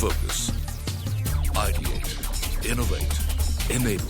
Focus. Ideate. Innovate. Enable.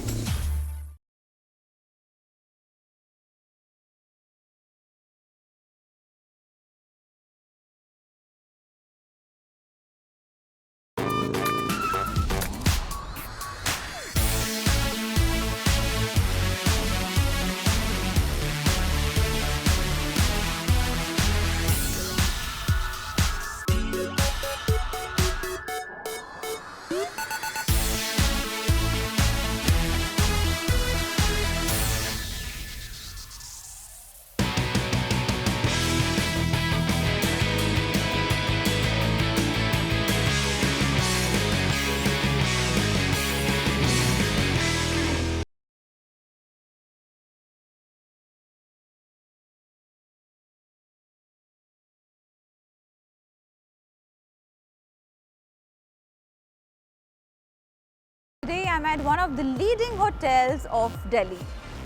Today I'm at one of the leading hotels of Delhi.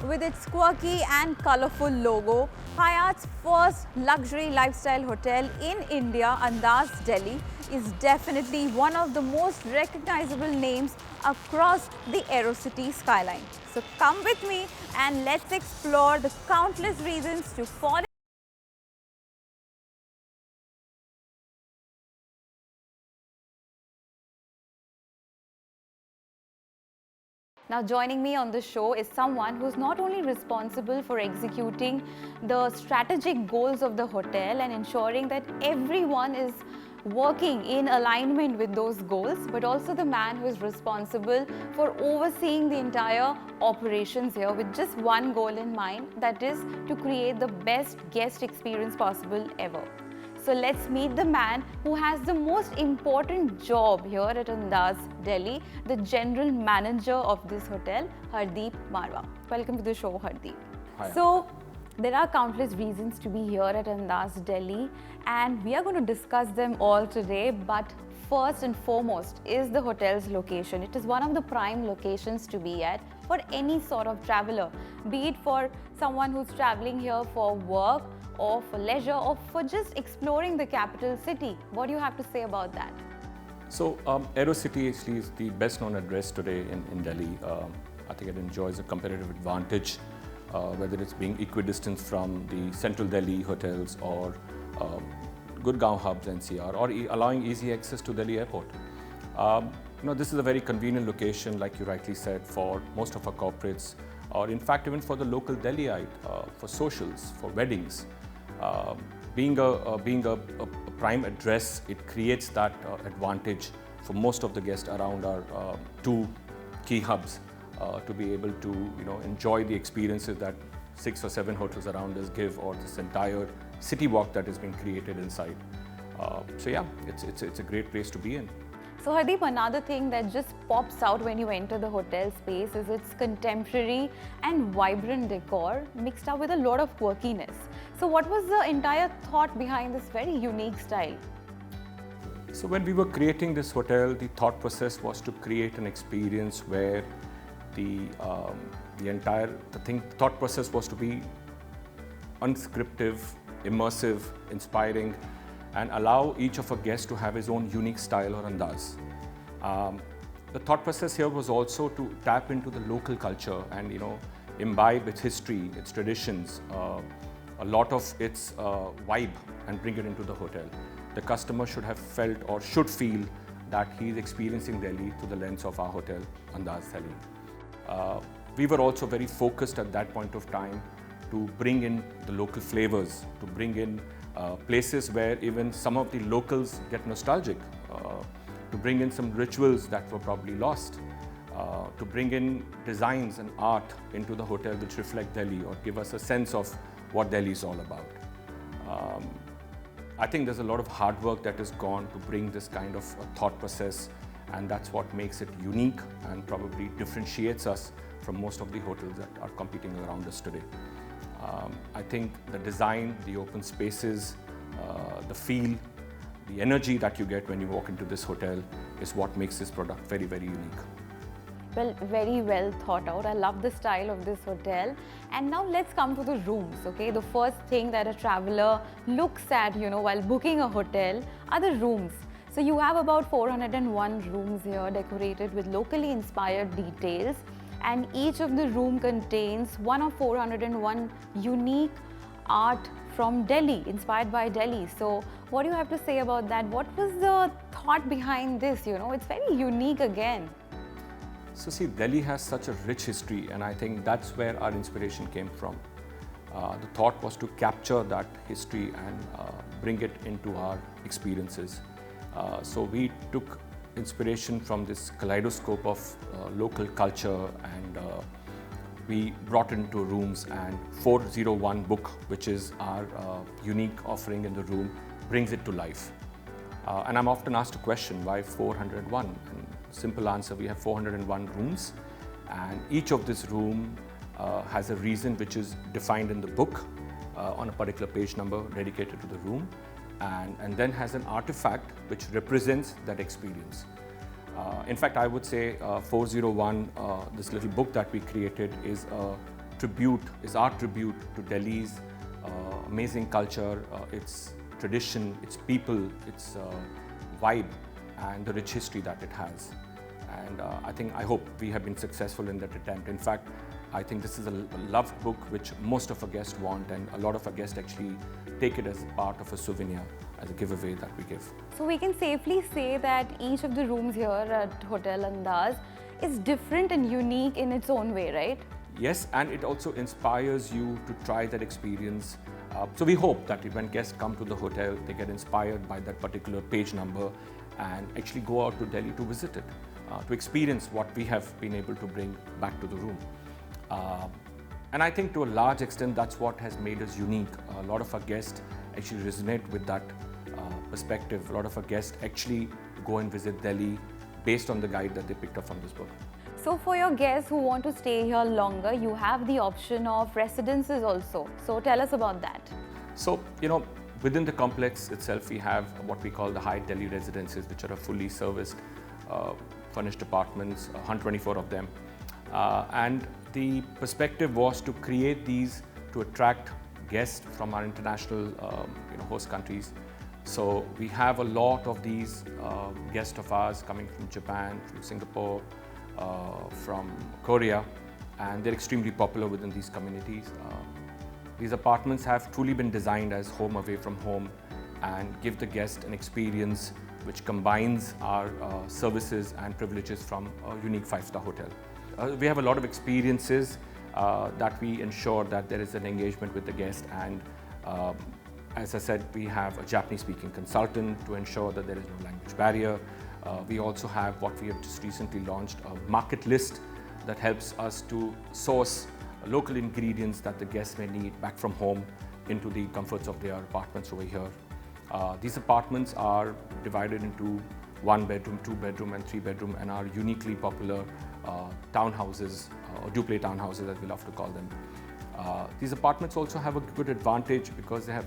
With its quirky and colorful logo, Hyatt's first luxury lifestyle hotel in India, Andaz Delhi, is definitely one of the most recognizable names across the AeroCity skyline. So come with me and let's explore the countless reasons to fall Now joining me on the show is someone who's not only responsible for executing the strategic goals of the hotel and ensuring that everyone is working in alignment with those goals, but also the man who is responsible for overseeing the entire operations here with just one goal in mind, that is to create the best guest experience possible ever. So let's meet the man who has the most important job here at Andaz Delhi, the general manager of this hotel, Hardip Marwah. Welcome to the show, Hardip. Hi. So there are countless reasons to be here at Andaz Delhi, and we are going to discuss them all today. But first and foremost is the hotel's location. It is one of the prime locations to be at for any sort of traveler, be it for someone who's traveling here for work, or for leisure, or for just exploring the capital city. What do you have to say about that? So AeroCity actually is the best known address today in Delhi. I think it enjoys a competitive advantage, whether it's being equidistant from the central Delhi hotels or Gurgaon hubs, NCR, or allowing easy access to Delhi airport. This is a very convenient location, like you rightly said, for most of our corporates, or in fact even for the local Delhiite, for socials, for weddings. Being a prime address, it creates that advantage for most of the guests around our two key hubs to be able to enjoy the experiences that 6 or 7 hotels around us give, or this entire city walk that has been created inside. So yeah, it's a great place to be in. So Hardip, another thing that just pops out when you enter the hotel space is its contemporary and vibrant decor mixed up with a lot of quirkiness. So what was the entire thought behind this very unique style? So when we were creating this hotel, the thought process was to create an experience where the thought process was to be unscriptive, immersive, inspiring, and allow each of our guests to have his own unique style or andaz. The thought process here was also to tap into the local culture and imbibe its history, its traditions, a lot of its vibe, and bring it into the hotel. The customer should have felt or should feel that he is experiencing Delhi through the lens of our hotel, Andaz Delhi. We were also very focused at that point of time to bring in the local flavors, to bring in places where even some of the locals get nostalgic, to bring in some rituals that were probably lost, to bring in designs and art into the hotel which reflect Delhi or give us a sense of what Delhi is all about. I think there's a lot of hard work that has gone to bring this kind of thought process, and that's what makes it unique and probably differentiates us from most of the hotels that are competing around us today. I think the design, the open spaces, the feel, the energy that you get when you walk into this hotel is what makes this product very, very unique. Well, very well thought out. I love the style of this hotel. And now let's come to the rooms, okay? The first thing that a traveler looks at, while booking a hotel are the rooms. So you have about 401 rooms here decorated with locally inspired details, and each of the room contains one of 401 unique art from Delhi, inspired by Delhi. So what do you have to say about that? What was the thought behind this? You know, it's very unique again. So see, Delhi has such a rich history, and I think that's where our inspiration came from. The thought was to capture that history and bring it into our experiences. So we took inspiration from this kaleidoscope of local culture, and we brought it into rooms, and 401 book, which is our unique offering in the room, brings it to life. And I'm often asked a question, why 401? And simple answer, we have 401 rooms, and each of this room has a reason which is defined in the book on a particular page number dedicated to the room, and then has an artifact which represents that experience. In fact, I would say 401, this little book that we created, is our tribute to Delhi's amazing culture, its tradition, its people, its vibe, and the rich history that it has. And I hope we have been successful in that attempt. In fact, I think this is a loved book which most of our guests want, and a lot of our guests actually take it as part of a souvenir, as a giveaway that we give. So we can safely say that each of the rooms here at Hotel Andaz is different and unique in its own way, right? Yes, and it also inspires you to try that experience. So we hope that when guests come to the hotel, they get inspired by that particular page number and actually go out to Delhi to visit it, to experience what we have been able to bring back to the room. And I think to a large extent, that's what has made us unique. A lot of our guests actually resonate with that perspective. A lot of our guests actually go and visit Delhi based on the guide that they picked up from this book. So for your guests who want to stay here longer, you have the option of residences also. So tell us about that. So, within the complex itself, we have what we call the Hyatt Delhi residences, which are a fully serviced, furnished apartments, 124 of them. And the perspective was to create these to attract guests from our international host countries. So we have a lot of these guests of ours coming from Japan, from Singapore, from Korea, and they're extremely popular within these communities. These apartments have truly been designed as home away from home and give the guest an experience which combines our services and privileges from a unique five-star hotel. We have a lot of experiences that we ensure that there is an engagement with the guest, and as I said, we have a Japanese-speaking consultant to ensure that there is no language barrier. We also have what we have just recently launched, a market list that helps us to source local ingredients that the guests may need back from home into the comforts of their apartments over here. These apartments are divided into 1-bedroom, 2-bedroom and 3-bedroom, and are uniquely popular townhouses, or duplex townhouses as we love to call them. These apartments also have a good advantage because they have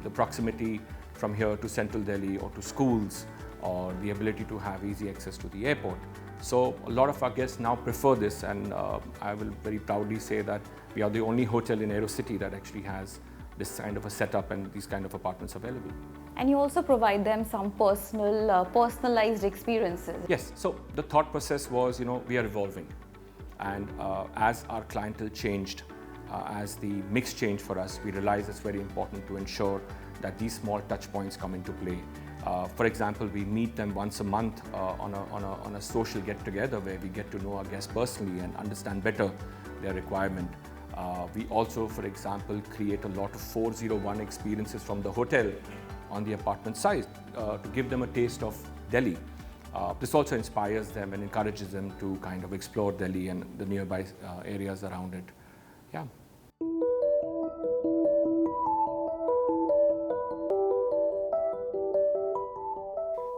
the proximity from here to central Delhi or to schools, or the ability to have easy access to the airport. So a lot of our guests now prefer this, and I will very proudly say that we are the only hotel in Aero City that actually has this kind of a setup and these kind of apartments available. And you also provide them some personalized experiences. Yes, so the thought process was, we are evolving. And as our clientele changed, as the mix changed for us, we realized it's very important to ensure that these small touch points come into play. For example, we meet them once a month on a social get-together where we get to know our guests personally and understand better their requirement. We also, for example, create a lot of 401 experiences from the hotel on the apartment side to give them a taste of Delhi. This also inspires them and encourages them to kind of explore Delhi and the nearby areas around it. Yeah.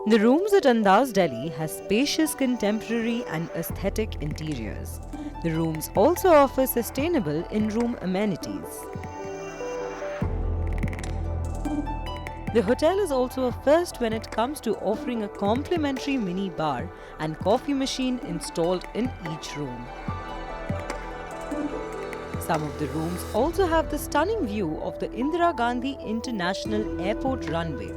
The rooms at Andaz Delhi has spacious contemporary and aesthetic interiors. The rooms also offer sustainable in-room amenities. The hotel is also a first when it comes to offering a complimentary mini bar and coffee machine installed in each room. Some of the rooms also have the stunning view of the Indira Gandhi International Airport runway,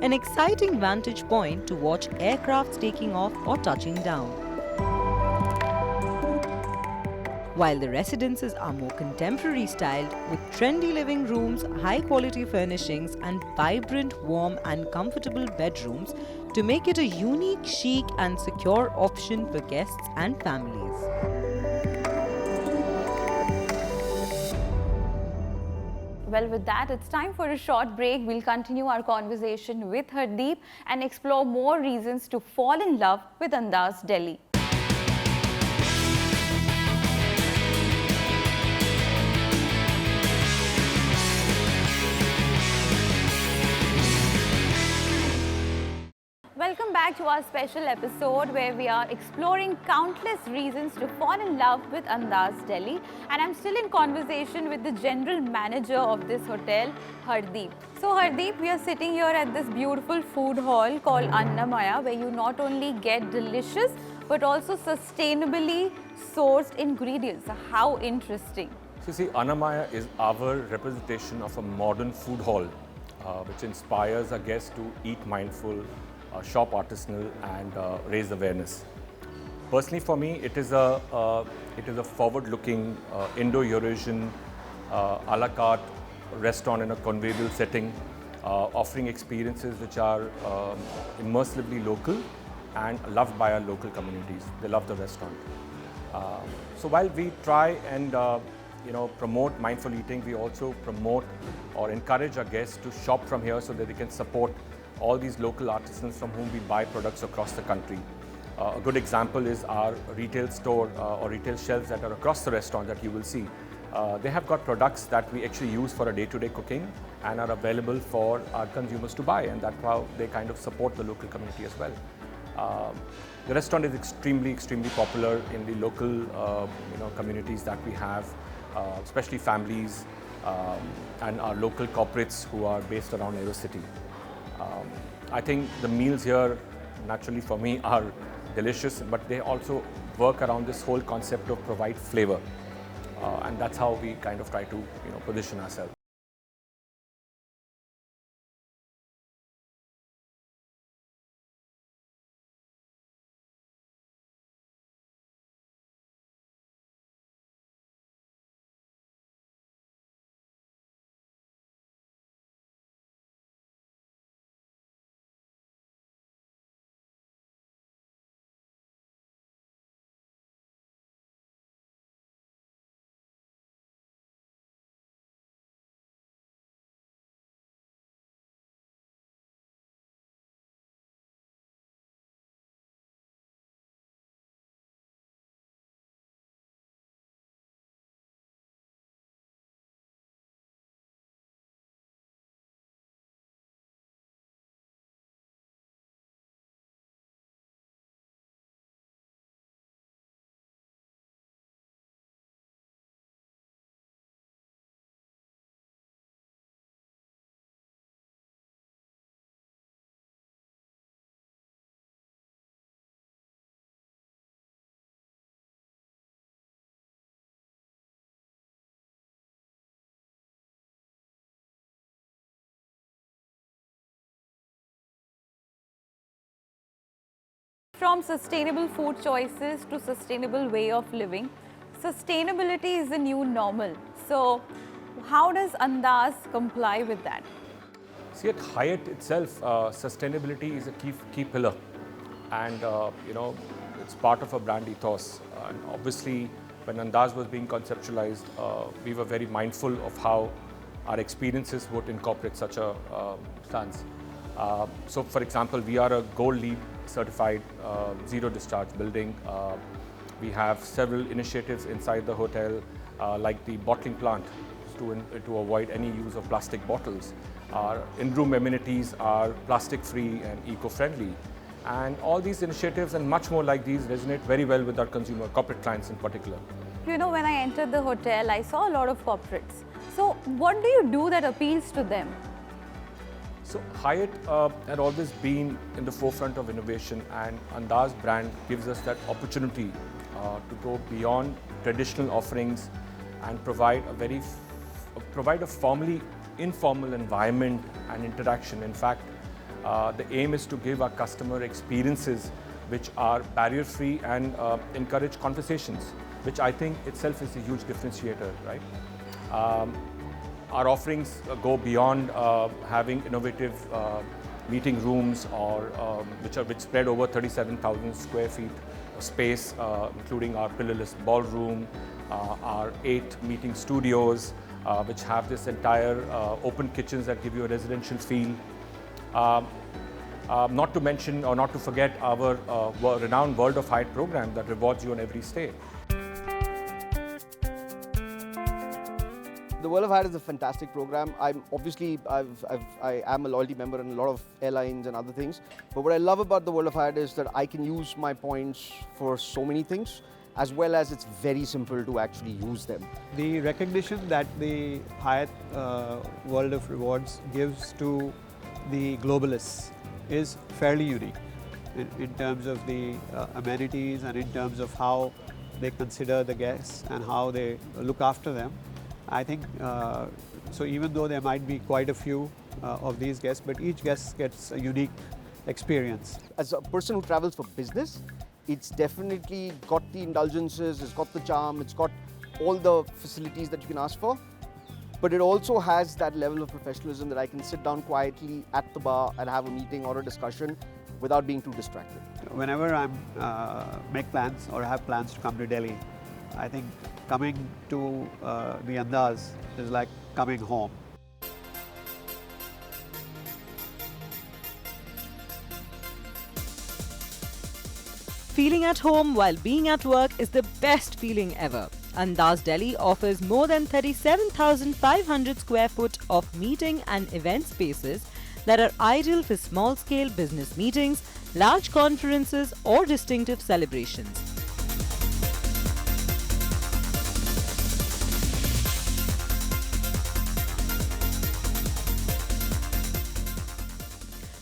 an exciting vantage point to watch aircrafts taking off or touching down. While the residences are more contemporary styled with trendy living rooms, high quality furnishings and vibrant, warm and comfortable bedrooms to make it a unique, chic and secure option for guests and families. Well, with that, it's time for a short break. We'll continue our conversation with Hardip and explore more reasons to fall in love with Andaz Delhi. Welcome back to our special episode where we are exploring countless reasons to fall in love with Andaz Delhi, and I'm still in conversation with the general manager of this hotel, Hardip. So Hardip, we are sitting here at this beautiful food hall called Annamaya, where you not only get delicious but also sustainably sourced ingredients. How interesting. So see, Annamaya is our representation of a modern food hall which inspires our guests to eat mindful, shop artisanal and raise awareness. Personally for me, it is a forward-looking Indo-Eurasian a la carte restaurant in a convivial setting, offering experiences which are immersively local and loved by our local communities. They love the restaurant. So while we try and promote mindful eating, we also promote or encourage our guests to shop from here so that they can support all these local artisans from whom we buy products across the country. A good example is our retail store or retail shelves that are across the restaurant that you will see. They have got products that we actually use for our day-to-day cooking and are available for our consumers to buy, and that's how they kind of support the local community as well. The restaurant is extremely popular in the local communities that we have, especially families and our local corporates who are based around Aero City. I think the meals here, naturally for me, are delicious, but they also work around this whole concept of provide flavor, and that's how we kind of try to position ourselves. From sustainable food choices to sustainable way of living, sustainability is the new normal. So how does Andaz comply with that? See, at Hyatt itself, sustainability is a key pillar, and it's part of a brand ethos. And obviously, when Andaz was being conceptualized, we were very mindful of how our experiences would incorporate such a stance. So, for example, we are a Gold LEED certified zero discharge building. We have several initiatives inside the hotel, like the bottling plant to avoid any use of plastic bottles. Our in-room amenities are plastic-free and eco-friendly. And all these initiatives and much more like these resonate very well with our consumer, corporate clients in particular. When I entered the hotel, I saw a lot of corporates. So what do you do that appeals to them? So Hyatt had always been in the forefront of innovation, and Andaz brand gives us that opportunity to go beyond traditional offerings and provide a formally informal environment and interaction. In fact, the aim is to give our customer experiences which are barrier-free and encourage conversations, which I think itself is a huge differentiator, right? Our offerings go beyond having innovative meeting rooms which spread over 37,000 square feet of space, including our pillarless ballroom, our 8 meeting studios, which have this entire open kitchens that give you a residential feel. Not to mention or not to forget our renowned World of Hyatt program that rewards you on every stay. The World of Hyatt is a fantastic program. I am a loyalty member in a lot of airlines and other things. But what I love about the World of Hyatt is that I can use my points for so many things, as well as it's very simple to actually use them. The recognition that the Hyatt World of Rewards gives to the globalists is fairly unique in terms of the amenities and in terms of how they consider the guests and how they look after them. I think, so even though there might be quite a few of these guests, but each guest gets a unique experience. As a person who travels for business, it's definitely got the indulgences, it's got the charm, it's got all the facilities that you can ask for. But it also has that level of professionalism that I can sit down quietly at the bar and have a meeting or a discussion without being too distracted. Whenever I make plans or have plans to come to Delhi, I think coming to the Andaz is like coming home. Feeling at home while being at work is the best feeling ever. Andaz Delhi offers more than 37,500 square foot of meeting and event spaces that are ideal for small-scale business meetings, large conferences or distinctive celebrations.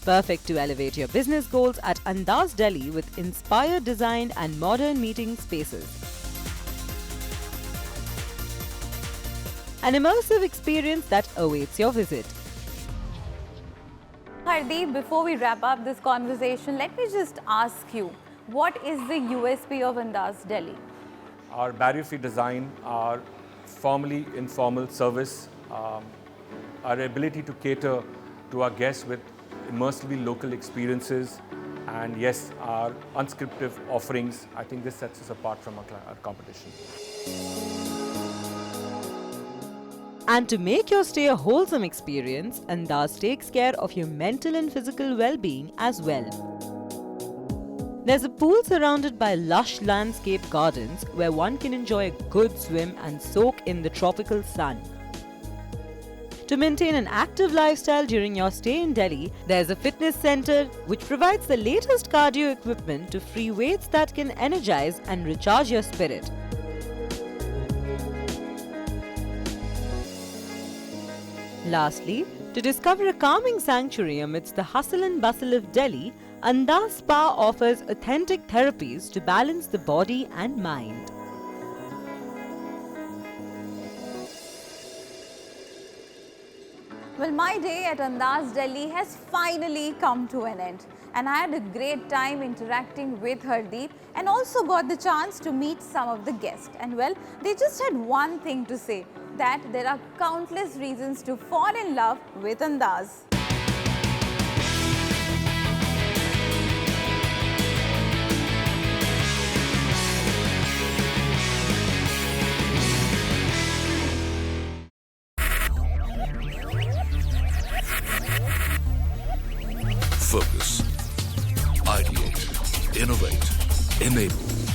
Perfect to elevate your business goals at Andaz Delhi with inspired design and modern meeting spaces. An immersive experience that awaits your visit. Hardip, before we wrap up this conversation, let me just ask you, what is the USP of Andaz Delhi? Our barrier-free design, our formally informal service, our ability to cater to our guests with immersively local experiences, and yes, our unscripted offerings. I think this sets us apart from our competition. And to make your stay a wholesome experience, Andaz takes care of your mental and physical well-being as well. There's a pool surrounded by lush landscape gardens where one can enjoy a good swim and soak in the tropical sun. To maintain an active lifestyle during your stay in Delhi, there's a fitness center which provides the latest cardio equipment to free weights that can energize and recharge your spirit. Lastly, to discover a calming sanctuary amidst the hustle and bustle of Delhi, Andaz Spa offers authentic therapies to balance the body and mind. Well, my day at Andaz Delhi has finally come to an end, and I had a great time interacting with Hardip and also got the chance to meet some of the guests. And well, they just had one thing to say, that there are countless reasons to fall in love with Andaz. Focus. Ideate. Innovate. Enable.